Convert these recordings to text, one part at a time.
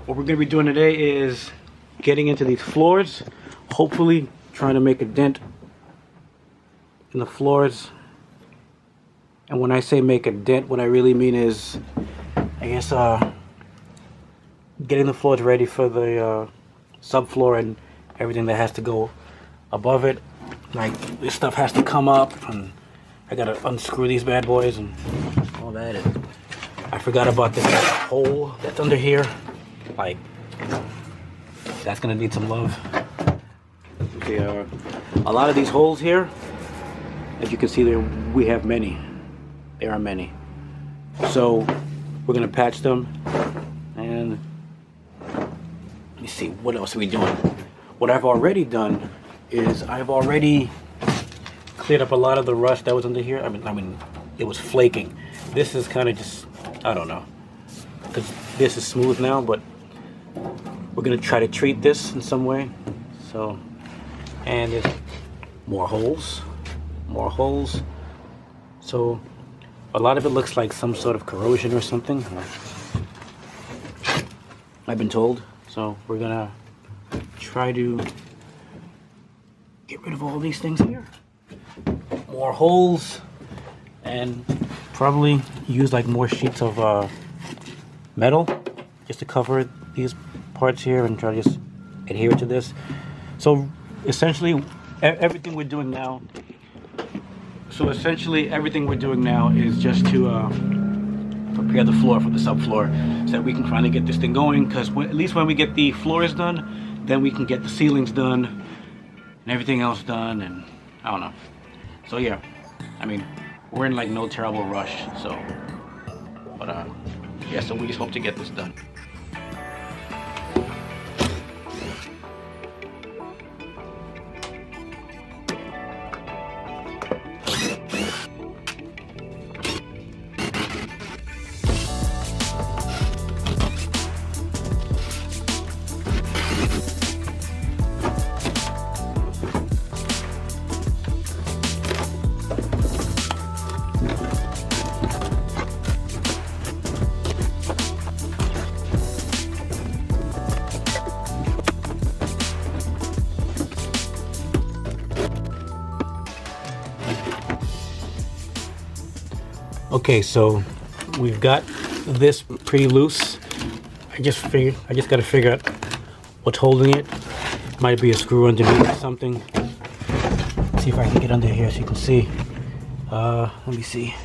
What we're going to be doing today is getting into these floors, hopefully trying to make a dent in the floors. And when I say make a dent, what I really mean is, I guess, getting the floors ready for the subfloor and everything that has to go above it. Like, this stuff has to come up, and I gotta unscrew these bad boys and all that. And I forgot about this hole that's under here. Like, that's gonna need some love. Okay, a lot of these holes here, as you can see there, we have many. There are many. So we're gonna patch them, and let me see, what else are we doing? What I've already done is I've already cleared up a lot of the rust that was under here. I mean, it was flaking. This is kind of just, I don't know, because this is smooth now, but we're gonna try to treat this in some way. So, and there's more holes. So a lot of it looks like some sort of corrosion or something, I've been told. So we're gonna try to get rid of all these things here. More holes, and probably use like more sheets of metal just to cover these parts here and try to just adhere to this. So essentially everything we're doing now is just to prepare the floor for the subfloor, so that we can finally get this thing going, because at least when we get the floors done, then we can get the ceilings done and everything else done, and I don't know. So yeah, I mean, we're in like no terrible rush, so, but yeah, so we just hope to get this done. Okay, so we've got this pretty loose. I just got to figure out what's holding it. Might be a screw underneath or something. Let's see if I can get under here so you can see. Let me see.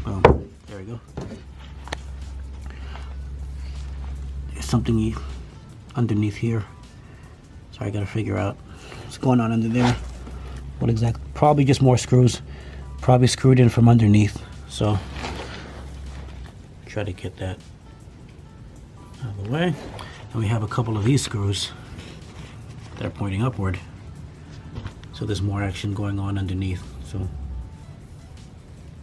Boom. There we go. There's something underneath here. So I got to figure out what's going on under there. What exactly? Probably just more screws. Probably screwed in from underneath, so try to get that out of the way. And we have a couple of these screws that are pointing upward, so there's more action going on underneath. So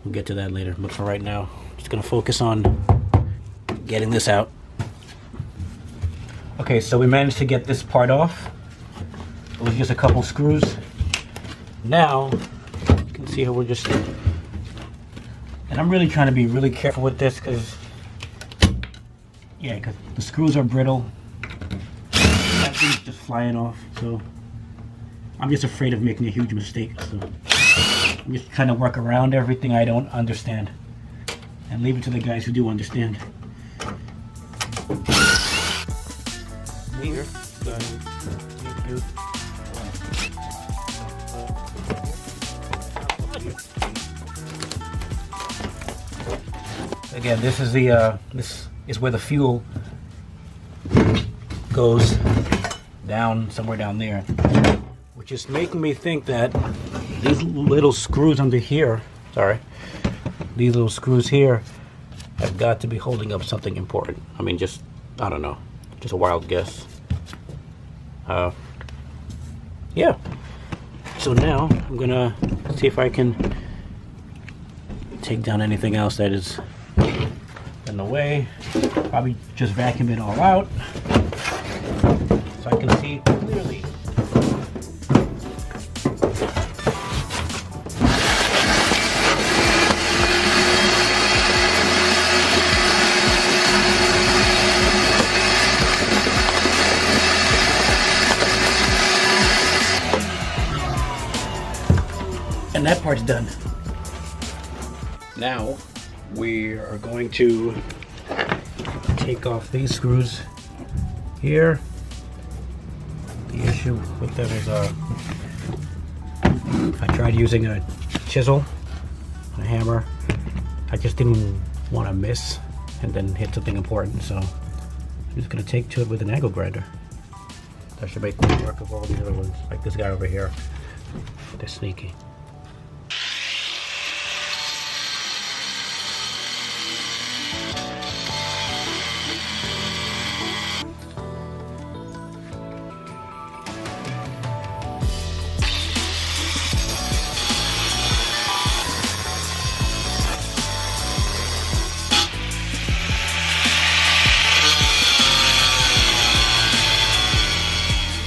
we'll get to that later, but for right now, just gonna focus on getting this out. Okay, so we managed to get this part off. It was just a couple screws. Now see how we're just, and I'm really trying to be really careful with this, because the screws are brittle. That thing's just flying off, so I'm just afraid of making a huge mistake. So I'm just trying to work around everything I don't understand and leave it to the guys who do understand. Here. Again, this is where the fuel goes down, somewhere down there, which is making me think that these little screws under here, these little screws here have got to be holding up something important. I mean, just, I don't know, just a wild guess. Yeah. So now I'm gonna see if I can take down anything else that is in the way. Probably just vacuum it all out so I can see clearly. And that part's done. Now we are going to take off these screws here. The issue with them is I tried using a chisel, a hammer. I just didn't want to miss and then hit something important, so I'm just going to take to it with an angle grinder. That should make quick work of all these other ones, like this guy over here. They're sneaky.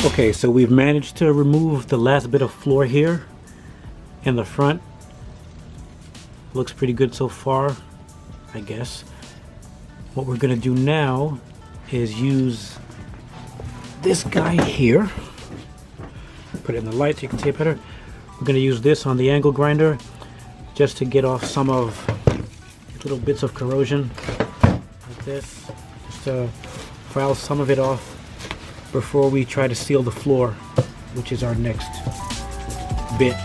Okay, so we've managed to remove the last bit of floor here in the front. Looks pretty good so far, I guess. What we're gonna do now is use this guy here. Put it in the light so you can see it better. We're gonna use this on the angle grinder just to get off some of these little bits of corrosion like this. Just to file some of it off before we try to seal the floor, which is our next bit.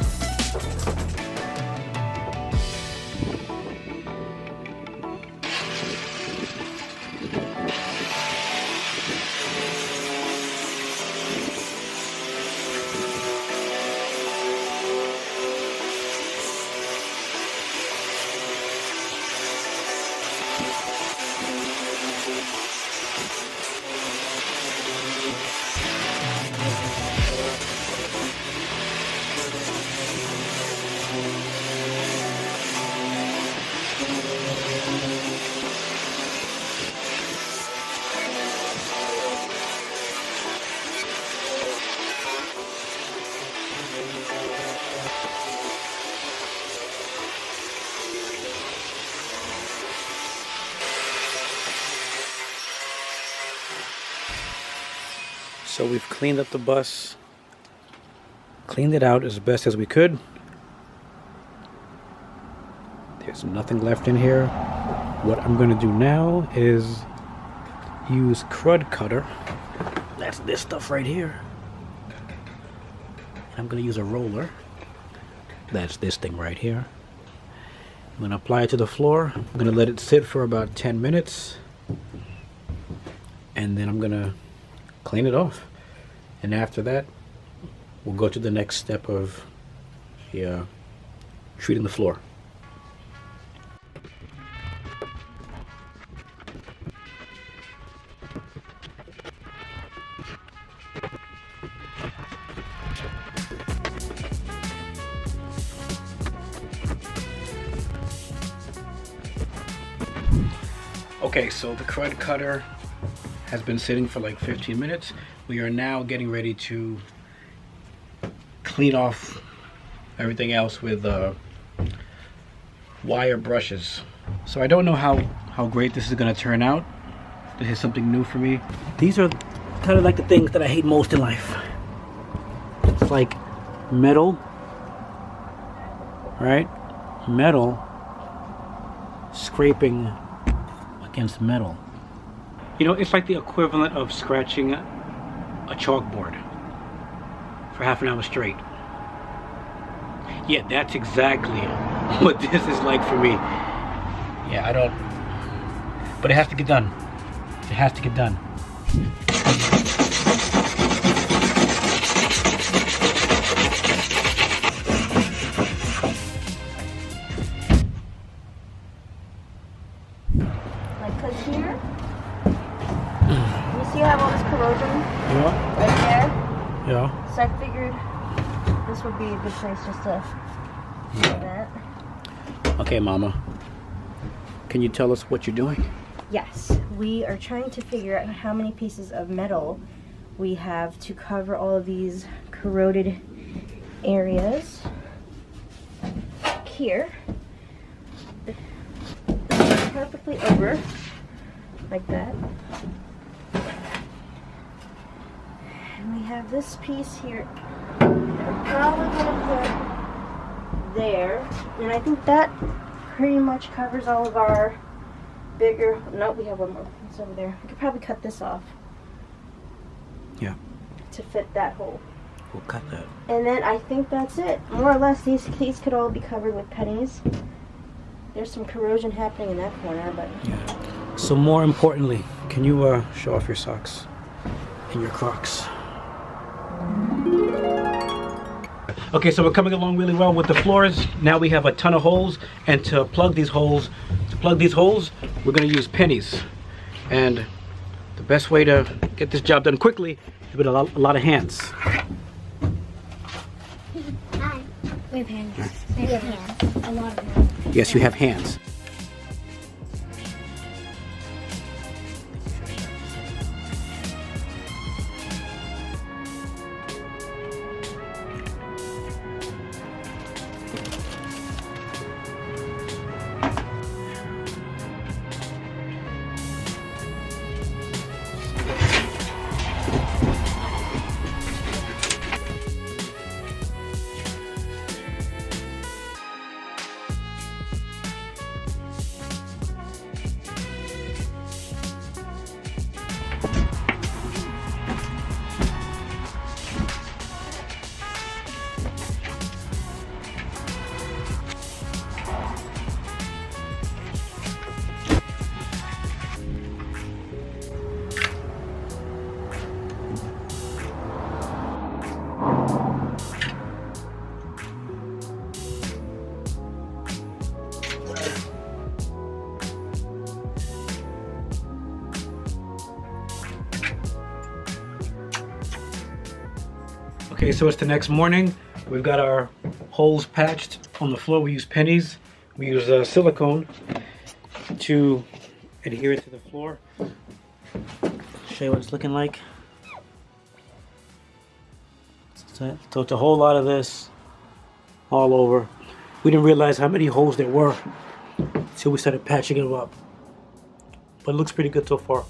So we've cleaned up the bus, cleaned it out as best as we could. There's nothing left in here. What I'm going to do now is use crud cutter. That's this stuff right here. I'm going to use a roller. That's this thing right here. I'm going to apply it to the floor. I'm going to let it sit for about 10 minutes. And then I'm going to clean it off. And after that, we'll go to the next step of treating the floor. Okay, so the crud cutter has been sitting for like 15 minutes. We are now getting ready to clean off everything else with wire brushes. So I don't know how great this is going to turn out. This is something new for me. These are kind of like the things that I hate most in life. It's like metal, right? Metal scraping against metal. You know, it's like the equivalent of scratching a chalkboard for half an hour straight. Yeah, that's exactly what this is like for me. Yeah, I don't... But it has to get done. It has to get done. Like, cause here, you see I have all this corrosion Yeah. right there? Yeah. So I figured this would be a good place just to do that. Okay, Mama. Can you tell us what you're doing? Yes, we are trying to figure out how many pieces of metal we have to cover all of these corroded areas. Here, this is perfectly over, like that. And we have this piece here. We're probably going to put there. And I think that pretty much covers all of our bigger... Nope, we have one more piece over there. We could probably cut this off. Yeah. To fit that hole. We'll cut that. And then I think that's it. More or less, these could all be covered with pennies. There's some corrosion happening in that corner, but... Yeah. So more importantly, can you show off your socks and your Crocs? Okay, so we're coming along really well with the floors. Now we have a ton of holes, and to plug these holes, we're gonna use pennies. And the best way to get this job done quickly is with a lot of hands. Hi. We have hands. We have hands. A lot of hands. Yes, you have hands. Okay, so it's the next morning. We've got our holes patched on the floor. We use pennies. We use silicone to adhere it to the floor. Show you what it's looking like. So it's a whole lot of this all over. We didn't realize how many holes there were until we started patching them up. But it looks pretty good so far.